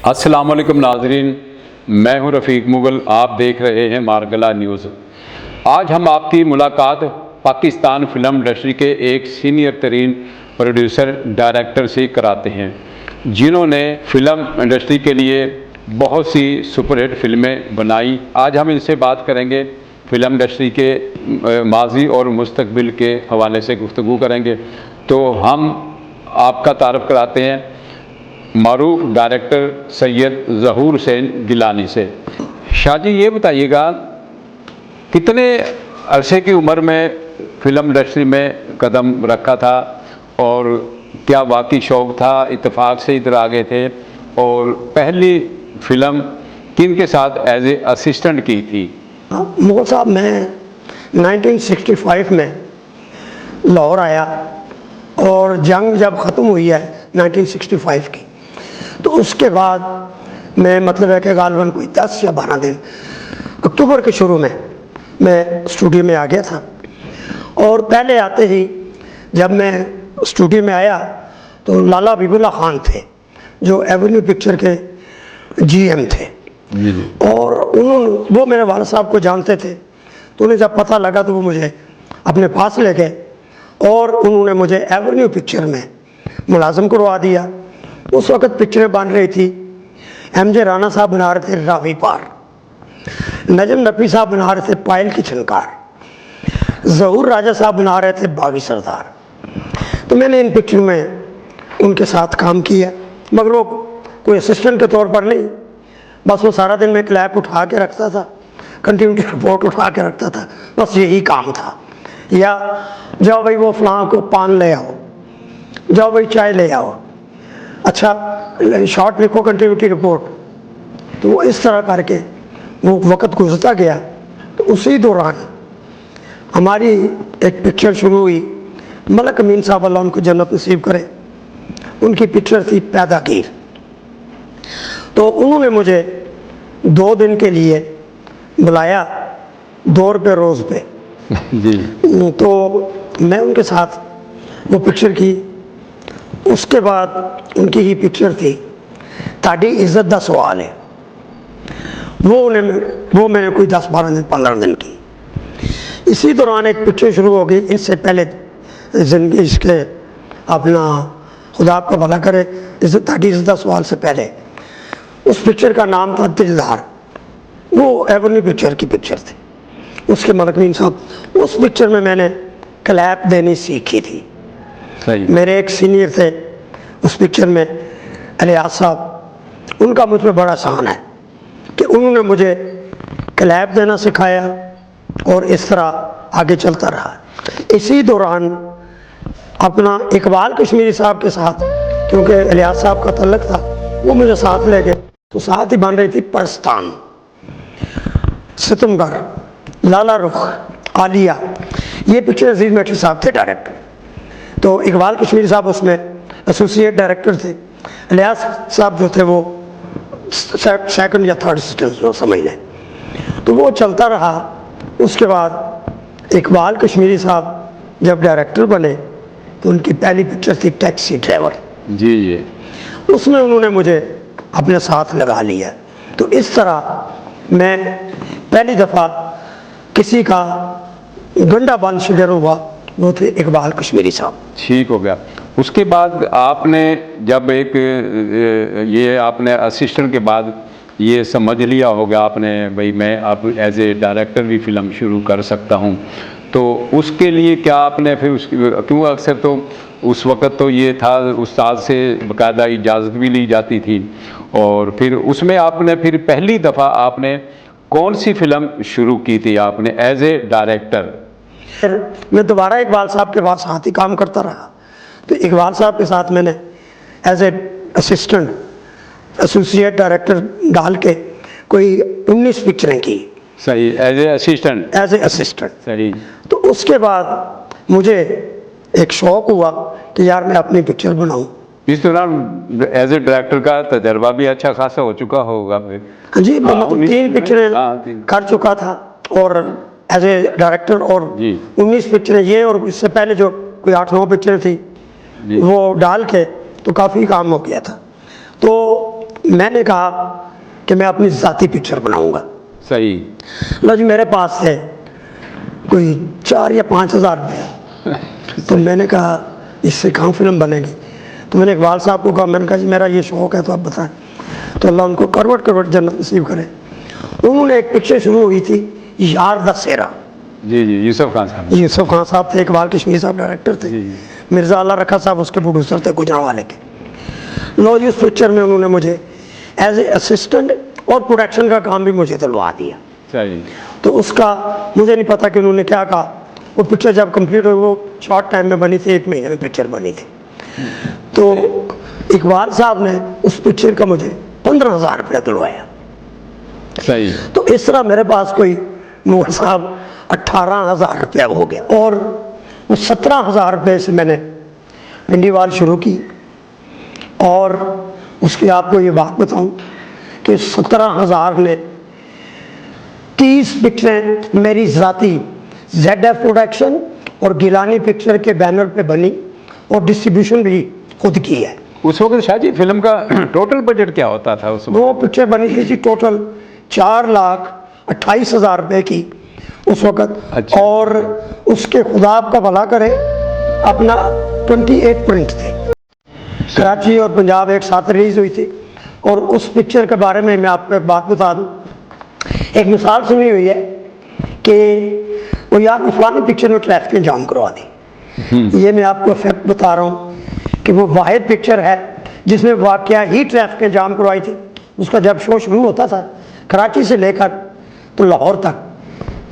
अस्सलाम वालेकुम नाजरीन, मैं हूं रफ़ीक मुग़ल। आप देख रहे हैं मारगला न्यूज़। आज हम आपकी मुलाकात पाकिस्तान फ़िल्म इंडस्ट्री के एक सीनियर तरीन प्रोड्यूसर डायरेक्टर से कराते हैं, जिन्होंने फ़िल्म इंडस्ट्री के लिए बहुत सी सुपरहिट फ़िल्में बनाई। आज हम इनसे बात करेंगे, फ़िल्म इंडस्ट्री के माजी और मुस्तकबिल के हवाले से गुफ्तगू करेंगे। तो हम आपका तारफ़ कराते हैं मारूफ डायरेक्टर सैयद ज़हूर हुसैन गिलानी से। शाह जी, ये बताइएगा, कितने अरसे की उम्र में फ़िल्म इंडस्ट्री में कदम रखा था और क्या वाकई शौक़ था, इत्तेफाक से इधर आ गए थे? और पहली फ़िल्म किन के साथ एज ए असिस्टेंट की थी? मुग़ल साहब, मैं 1965 में लाहौर आया और जंग जब ख़त्म हुई है 1965 की, तो उसके बाद मैं मतलब है कि गालबन कोई 10 या 12 दिन अक्टूबर के शुरू में मैं स्टूडियो में आ गया था। और पहले आते ही जब मैं स्टूडियो में आया तो लाला हबीबुल्लाह खान थे, जो एवेन्यू पिक्चर के जीएम थे। और उन्होंने, वो मेरे वाला साहब को जानते थे, तो उन्हें जब पता लगा तो वो मुझे अपने पास ले गए और उन्होंने मुझे एवेन्यू पिक्चर में मुलाजम करवा दिया। उस वक़्त पिक्चरें बन रही थी, एमजे राना साहब बना रहे थे रावी पार, नजम नकवी साहब बना रहे थे पायल की छनकार, ज़हूर राजा साहब बना रहे थे बागी सरदार। तो मैंने इन पिक्चर में उनके साथ काम किया, मगर वो कोई असिस्टेंट के तौर पर नहीं, बस वो सारा दिन में क्लैप उठा के रखता था, कंटिन्यूटी रिपोर्ट उठा के रखता था, बस यही काम था। या जाओ भाई वो फलां को पान ले आओ, जाओ भाई चाय ले आओ, अच्छा शॉर्ट लिखो कंटिन्यूटी रिपोर्ट। तो वो इस तरह करके वो वक़्त गुजरता गया। तो उसी दौरान हमारी एक पिक्चर शुरू हुई, मलक अमीन साहब अल्लाह उनको जन्नत नसीब करे, उनकी पिक्चर थी पैदागीर। तो उन्होंने मुझे 2 दिन के लिए बुलाया, 2 रुपये रोज़ पे जी। तो मैं उनके साथ वो पिक्चर की। उसके बाद उनकी ही पिक्चर थी ताड़ी इज़्ज़त दा सवाल है, वो मैंने कोई 10-12 दिन 15 दिन की। इसी दौरान एक पिक्चर शुरू हो गई, इससे पहले ज़िंदगी इसके अपना खुदा आपका भला करे, ताड़ी इज़्ज़त दा सवाल से पहले उस पिक्चर का नाम था दिलदार। वो एवेन्यू पिक्चर की पिक्चर थी, उसके मलक अमीन साहब। उस पिक्चर में मैंने क्लैप देनी सीखी थी। सही। मेरे एक सीनियर थे उस पिक्चर में, इलियास साहब, उनका मुझ में बड़ा एहसान है कि उन्होंने मुझे क्लैप देना सिखाया और इस तरह आगे चलता रहा। इसी दौरान अपना इकबाल कश्मीरी साहब के साथ, क्योंकि इलियास साहब का तल्लक था, वो मुझे साथ ले गए। तो साथ ही बन रही थी परस्तान, सितमगर, लाला रुख, आलिया। ये पिक्चर अजीज मेटरी साहब थे डायरेक्टर, तो इकबाल कश्मीरी साहब उसमें एसोसिएट डायरेक्टर थे, इलियास साहब जो थे वो सेकंड या थर्ड असिस्टेंट जो समझ लें। तो वो चलता रहा। उसके बाद इकबाल कश्मीरी साहब जब डायरेक्टर बने तो उनकी पहली पिक्चर थी टैक्सी ड्राइवर। जी जी। उसमें उन्होंने मुझे अपने साथ लगा लिया। तो इस तरह मैं पहली दफ़ा किसी का गंडा बंद शिगर हुआ, वो थे इकबाल कश्मीरी साहब। ठीक हो गया। उसके बाद आपने जब ये आपने असिस्टेंट के बाद ये समझ लिया होगा आपने, भाई मैं अब एज ए डायरेक्टर भी फ़िल्म शुरू कर सकता हूँ, तो उसके लिए क्या आपने फिर क्यों अक्सर तो उस वक़्त तो ये था उस्ताद से बाकायदा इजाज़त भी ली जाती थी, और फिर उसमें आपने फिर पहली दफ़ा आपने कौन सी फ़िल्म शुरू की थी आपने एज ए डायरेक्टर? फिर मैं दोबारा इकबाल साहब के पास साथ ही काम करता रहा। तो इकबाल साहब के साथ मैंने as a assistant associate director डाल के कोई 19 पिक्चरें की। सही, as a assistant. As a assistant. सही। तो उसके बाद मुझे एक शौक़ हुआ कि यार मैं अपनी पिक्चर बनाऊं। इस दौरान एज ए डायरेक्टर का तजर्बा भी अच्छा खासा हो चुका होगा फिर? हाँ जी, मतलब 3 पिक्चरें कर चुका था और एज ए डायरेक्टर, और 19 पिक्चरें ये, और इससे पहले जो कोई 8-9 पिक्चरें थी वो डाल के तो काफ़ी काम हो गया था। तो मैंने कहा कि मैं अपनी ज़ाती पिक्चर बनाऊंगा। सही। लो जी, मेरे पास है कोई 4 या 5 हज़ार रुपया। तो मैंने कहा इससे कहाँ फिल्म बनेगी। तो मैंने इकबाल साहब को कहा, मैंने कहा जी मेरा ये शौक़ है तो आप बताएं। तो अल्लाह उनको करवट जन्नत नसीब करे। उन्होंने एक पिक्चर शुरू हुई थी, यार द सेरा। जी जी, यूसुफ खान साहब। यूसुफ खान साहब थे, इकबाल कश्मीर साहब डायरेक्टर थे, जी जी। मिर्ज़ा अल्लाह रखा साहब उसके प्रोड्यूसर थे गुजरांवाले के। लो जी, उस पिक्चर में उन्होंने मुझे एज ए असिस्टेंट और प्रोडक्शन का काम भी मुझे दिलवा दिया। सही। तो उसका मुझे नहीं पता कि उन्होंने क्या कहा। वो पिक्चर जब कंप्लीट हुई, वो शॉर्ट टाइम में बनी थी, 1 महीने में पिक्चर बनी थी। तो इकबाल साहब ने उस पिक्चर का मुझे 15,000 रुपया दिलवाया। सही। तो इस तरह मेरे पास कोई मुगल साहब 18,000 रुपया हो गया। और वो 17,000 रुपये से मैंने पिंडीवाल शुरू की। और उसकी आपको ये बात बताऊं कि 17,000 ने 30 पिक्चरें मेरी ज़ाती ZF प्रोडक्शन और गिलानी पिक्चर के बैनर पे बनी और डिस्ट्रीब्यूशन भी खुद की है। उस वक्त शाहजी फिल्म का टोटल बजट क्या होता था उस वक्त? वो पिक्चर बनी थी जी टोटल 4,28,000 रुपये की उस वक़्त। अच्छा। और उसके खुदा आपका भला करे, अपना 28 प्रिंट थे। कराची और पंजाब एक साथ रिलीज़ हुई थी। और उस पिक्चर के बारे में मैं आपको एक बात बता दूं। एक मिसाल सुनी हुई है कि वो यार फलानी पिक्चर में ट्रैफिक जाम करवा दी। ये मैं आपको फैक्ट बता रहा हूँ कि वो वाहिद पिक्चर है जिसमें वाकया ही ट्रैफिक जाम करवाई थी। उसका जब शो शुरू होता था, कराची से लेकर तो लाहौर तक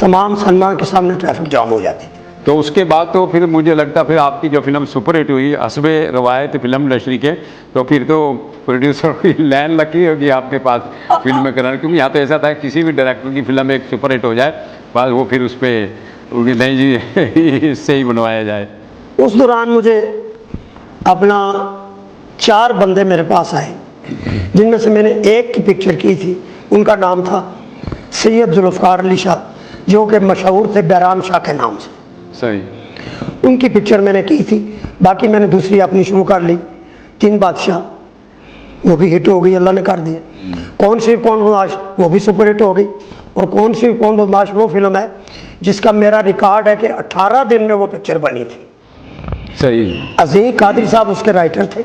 तमाम सनमा के सामने ट्रैफिक जाम हो जाती थी। तो उसके बाद तो फिर मुझे लगता फिर आपकी जो फिल्म सुपरहिट हुई हस्बे रवायत फिल्म इंडस्ट्री के, तो फिर तो प्रोड्यूसर की लाइन लगी होगी आपके पास फिल्म में कराने। क्योंकि यहाँ तो ऐसा था किसी भी डायरेक्टर की फिल्म एक सुपरहिट हो जाए, बस वो फिर उस पर नहीं जी इससे ही बनवाया जाए। उस दौरान मुझे अपना 4 बंदे मेरे पास आए, जिनमें से मैंने एक की पिक्चर की थी। उनका नाम था सैयद जुल्फ़िकार अली शाह, जो कि मशहूर थे बैराम शाह के नाम से। सही। उनकी पिक्चर मैंने की थी। बाकी मैंने दूसरी अपनी शुरू कर ली, 3 बादशाह, वो भी हिट हो गई, अल्लाह ने कर दिया। कौन सी कौन बदमाश, वो भी सुपर हिट हो गई। और कौन सी कौन बदमाश वो फिल्म है जिसका मेरा रिकॉर्ड है कि 18 दिन में वो पिक्चर बनी थी। सही। अजीम कादरी साहब उसके राइटर थे।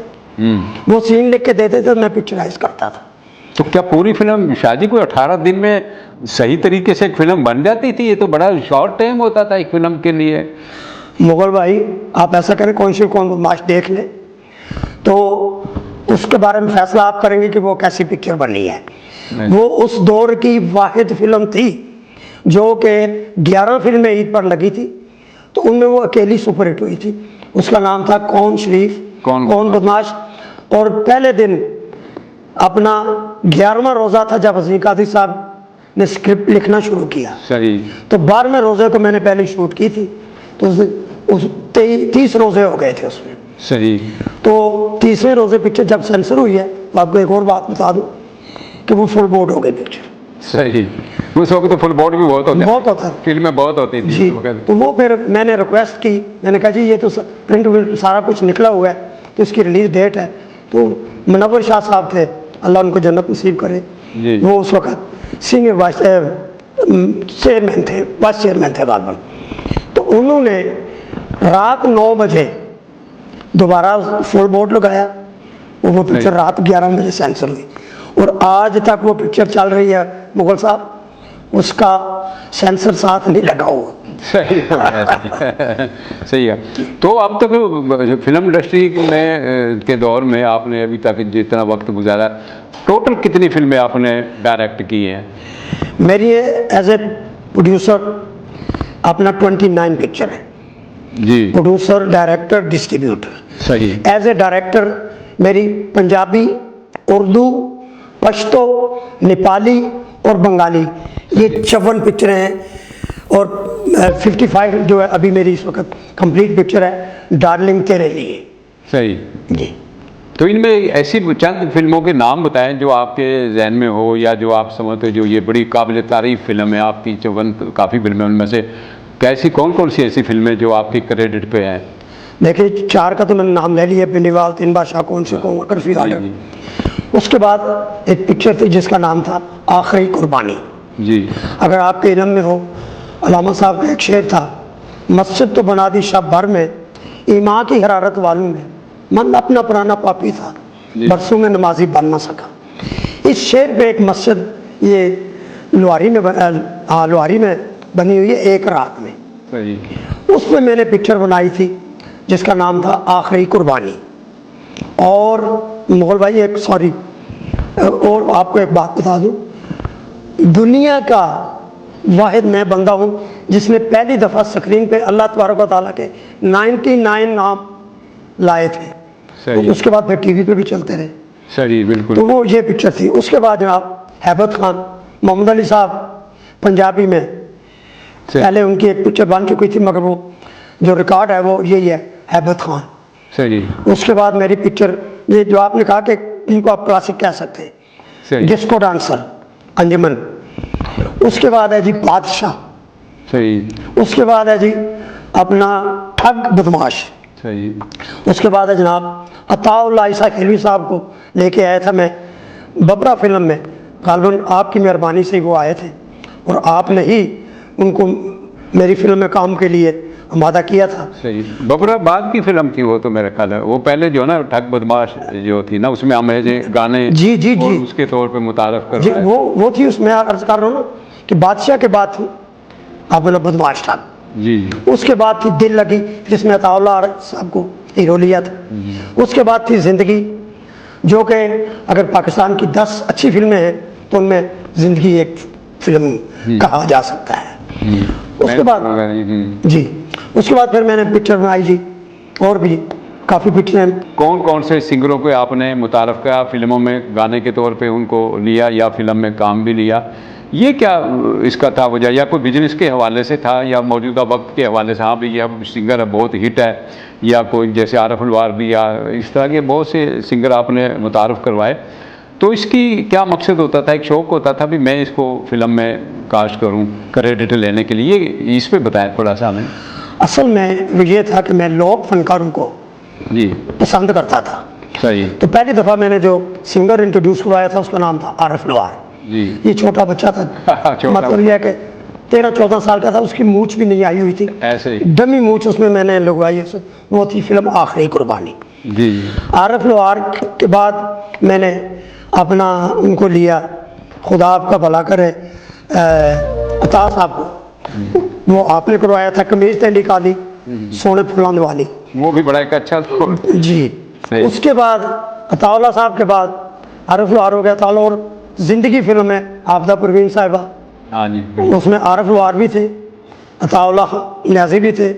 वो सीन लिख के देते थे, मैं पिक्चराइज करता था। तो क्या पूरी फिल्म शाहजी को 18 दिन में सही तरीके से एक फिल्म बन जाती थी? ये तो बड़ा शॉर्ट टाइम होता था एक फिल्म के लिए। मुगल भाई, आप ऐसा करें, कौन सी कौन बदमाश देख लें, तो उसके बारे में फैसला आप करेंगे कि वो कैसी पिक्चर बनी है। वो उस दौर की वाहिद फिल्म थी जो कि 11 फिल्में ईद पर लगी थी, तो उनमें वो अकेली सुपरहिट हुई थी। उसका नाम था कौन शरीफ कौन बदमाश। और पहले दिन अपना 11वां रोज़ा था जब अज़ीम कादरी साहब ने स्क्रिप्ट लिखना शुरू किया। सही। तो 12वें रोज़े को मैंने पहले शूट की थी, तो उस 30 रोज़े हो गए थे उसमें। सही। तो 30वें रोज़े पिक्चर जब सेंसर हुई है, तो आपको एक और बात बता दूं कि वो फुल बोर्ड हो गई पिक्चर। सही। उस वक्त तो फुल बोर्ड भी बहुत होता था, फिल्में बहुत होती थी जी। तो वो फिर मैंने रिक्वेस्ट की, मैंने कहा जी ये तो प्रिंट सारा कुछ निकला हुआ है, तो इसकी रिलीज डेट है। तो मुनव्वर शाह साहब थे, अल्लाह उनको जन्नत नसीब करे, वो उस वक्त सीनियर वाइस चेयरमैन थे, वाइस चेयरमैन थे बालबन। तो उन्होंने रात 9 बजे दोबारा फुल बोर्ड लगाया और वो पिक्चर रात 11 बजे सेंसर हुई। और आज तक वो पिक्चर चल रही है मुगल साहब, उसका सेंसर साथ नहीं लगा हुआ। सही है। सही है। तो अब तक फिल्म इंडस्ट्री में के दौर में आपने अभी तक जितना वक्त गुजारा, टोटल कितनी फिल्में आपने डायरेक्ट की हैं? मेरी एज ए प्रोड्यूसर अपना 29 पिक्चर है जी। Producer, director, distributor. सही। एज ए डायरेक्टर मेरी पंजाबी, उर्दू, पश्तो, नेपाली और बंगाली, ये 54 पिक्चरें हैं। और 55 जो है अभी मेरी इस वक्त कंप्लीट पिक्चर है, डार्लिंग तेरे लिए। सही जी। तो इनमें ऐसी चंद फिल्मों के नाम बताएं जो आपके जहन में हो, या जो आप समझते हो जो ये बड़ी काबिल तारीफ फिल्म है आपकी। 54 काफ़ी फिल्में, उनमें से कैसी कौन कौन सी ऐसी फिल्में जो आपकी क्रेडिट पे हैं? देखिए 4 का तो मैंने नाम ले लिया, पिंडीवाल, तीन बादशाह, कौन से कौन, करफी गार्डन। उसके बाद एक पिक्चर थी जिसका नाम था आखिरी कुर्बानी। जी। अगर आपके इल्म में हो, अलामा साहब का एक शेर था, मस्जिद तो बना दी शब भर में, ईमान की हरारत वालों ने, मन अपना पुराना पापी था, बरसों में नमाजी बन ना सका। इस शेर पे एक मस्जिद ये लुहारी में बनी हुई है एक रात में। सही। उसमें मैंने पिक्चर बनाई थी जिसका नाम था आखिरी कुर्बानी। और मुगल भाई एक सॉरी, और आपको एक बात बता दूं, दुनिया का वाहिद मैं बंदा हूँ जिसने पहली दफ़ा स्क्रीन पे अल्लाह तबारक व तआला के 99 नाम लाए थे। सही। उसके बाद फिर टीवी पे भी चलते रहे। सही, बिल्कुल। तो वो ये पिक्चर थी। उसके बाद जनाब हैबत खान, मोहम्मद अली साहब पंजाबी में, पहले उनकी एक पिक्चर बन चुकी थी मगर वो जो रिकॉर्ड है वो यही है, हैबत खान। सही। उसके बाद मेरी पिक्चर, ये जो आपने कहा कि इनको आप क्लासिक कह सकते हैं, सही। डिस्को डांसर, अंजुमन। उसके बाद है जी बादशाह। सही। उसके बाद है जी अपना ठग बदमाश। सही। उसके बाद है जनाब अताउल्लाह ईसा खिलवी साहब को लेके आया था मैं बबरा फिल्म में, गालिबन आपकी मेहरबानी से वो आए थे और आपने ही उनको मेरी फिल्म में काम के लिए आमादा किया था। सही। बबरा बाद की फिल्म थी वो, तो मेरा ख्याल है वो पहले जो ना ठग बदमाश जो थी ना, उसमें हमें जो गाने जी जी और जी उसके तौर पे मुतारफ जी, करवाया। वो थी। उसमें अर्ज कर रहा हूँ ना कि बादशाह के बाद थी अपना बदमाश था। जी। उसके बाद थी दिल लगी जिसमें अताउल्लाह साहब को हीरो लिया था। उसके बाद थी जिंदगी, जो कि अगर पाकिस्तान की 10 अच्छी फिल्में हैं तो उनमें जिंदगी एक फिल्म कहा जा सकता है। उसके बाद जी, उसके बाद फिर मैंने पिक्चर बनाई जी, और भी काफ़ी पिक्चरें। कौन कौन से सिंगरों को आपने मुतारफ किया फिल्मों में गाने के तौर पे उनको लिया या फिल्म में काम भी लिया? ये क्या इसका था वजह, या कोई बिजनेस के हवाले से था या मौजूदा वक्त के हवाले से, हाँ भी ये सिंगर बहुत हिट है, या कोई जैसे आरफ अलवारदी या इस तरह के बहुत से सिंगर आपने मुतारफ़ करवाए, तो इसकी क्या मकसद होता था? एक शौक़ होता था भी मैं इसको फिल्म में कास्ट करूँ क्रेडिट लेने के लिए, इस पर बताएं थोड़ा सा हमें। असल में ये था कि मैं लोक फनकारों को जी पसंद करता था। सही। तो पहली दफ़ा मैंने जो सिंगर इंट्रोड्यूस करवाया था उसका नाम था आरफ अलवार। जी। ये छोटा बच्चा था, मतलब यह है कि 13-14 साल का था, उसकी मूछ भी नहीं आई हुई थी, ऐसे ही डमी मूछ उसमें मैंने लगवाई। वो थी फिल्म आखिरी कुर्बानी। जी। आरफ अलवार के बाद मैंने अपना उनको लिया, खुदा आपका भला करे, अता साहब को, वो आपने करवाया था कमीज तेली काली सोने फुलाने वाली, वो भी बड़ा एक अच्छा था। जी। उसके बाद अताउल्लाह साहब के बाद आरफ अलवार हो गया था, और जिंदगी फिल्म में आबदा परवीन साहिबा, हाँ जी, उसमें आरफ अलवार भी थे, अताउल्लाह न्याजी भी थे,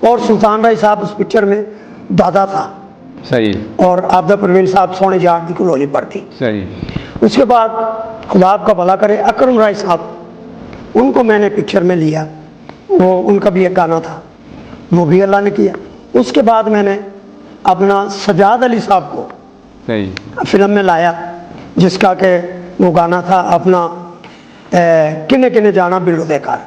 और सुल्तान राय साहब उस पिक्चर में दादा था। सही। और आबदा परवीन साहब सोने जाट की कुलोली पर थी। सही। उसके बाद खुदा आपका भला करे अकरम राय साहब, उनको मैंने पिक्चर में लिया, वो उनका भी एक गाना था, वो भी अल्लाह ने किया। उसके बाद मैंने अपना सजाद अली साहब को सही फिल्म में लाया, जिसका के वो गाना था अपना किने किने जाना बिलो देकार।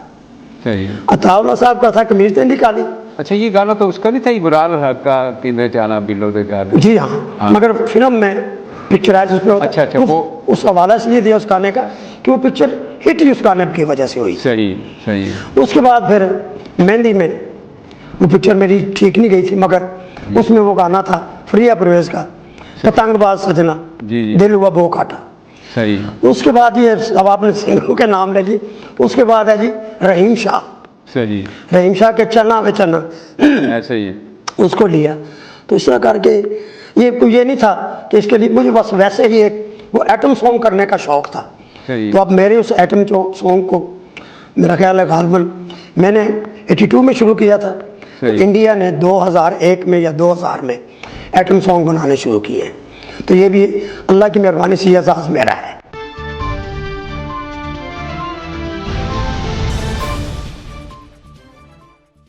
सही। अताउल्लाह साहब का था कमीज तेली काली। अच्छा, ये गाना तो उसका नहीं था, इबरार हक का किने जाना बिलो दे गाने? जी हाँ, मगर फिल्म में पिक्चराइज उसमें होता। अच्छा, वो उस हवाला से ये दिया उस गाने का कि वो पिक्चर हिट ही उस गाने की वजह से हुई। सही। सही। उसके बाद फिर मेहंदी में वो पिक्चर मेरी ठीक नहीं गई थी, मगर उसमें वो गाना था फ्रिया परवेज का, पतंगबाज सजना जी। दिल हुआ बो काटा। सही। उसके बाद ये अब आपने सिंगरों के नाम ले लिए। उसके बाद है जी रहीम शाह। सही। रहीम शाह के चना वे चना, ऐसे ही है। उसको लिया। तो इस तरह करके ये नहीं था कि इसके लिए मुझे बस वैसे ही एक वो एटम सॉन्ग करने का शौक़ था। सही। तो अब मेरे उस एटम सॉन्ग को मेरा ख्याल है गालिबन मैंने 82 में शुरू किया था, इंडिया ने 2001 में या 2000 में एटम सॉन्ग बनाने शुरू किए। तो ये भी अल्लाह की मेहरबानी से एजाज़ मेरा है।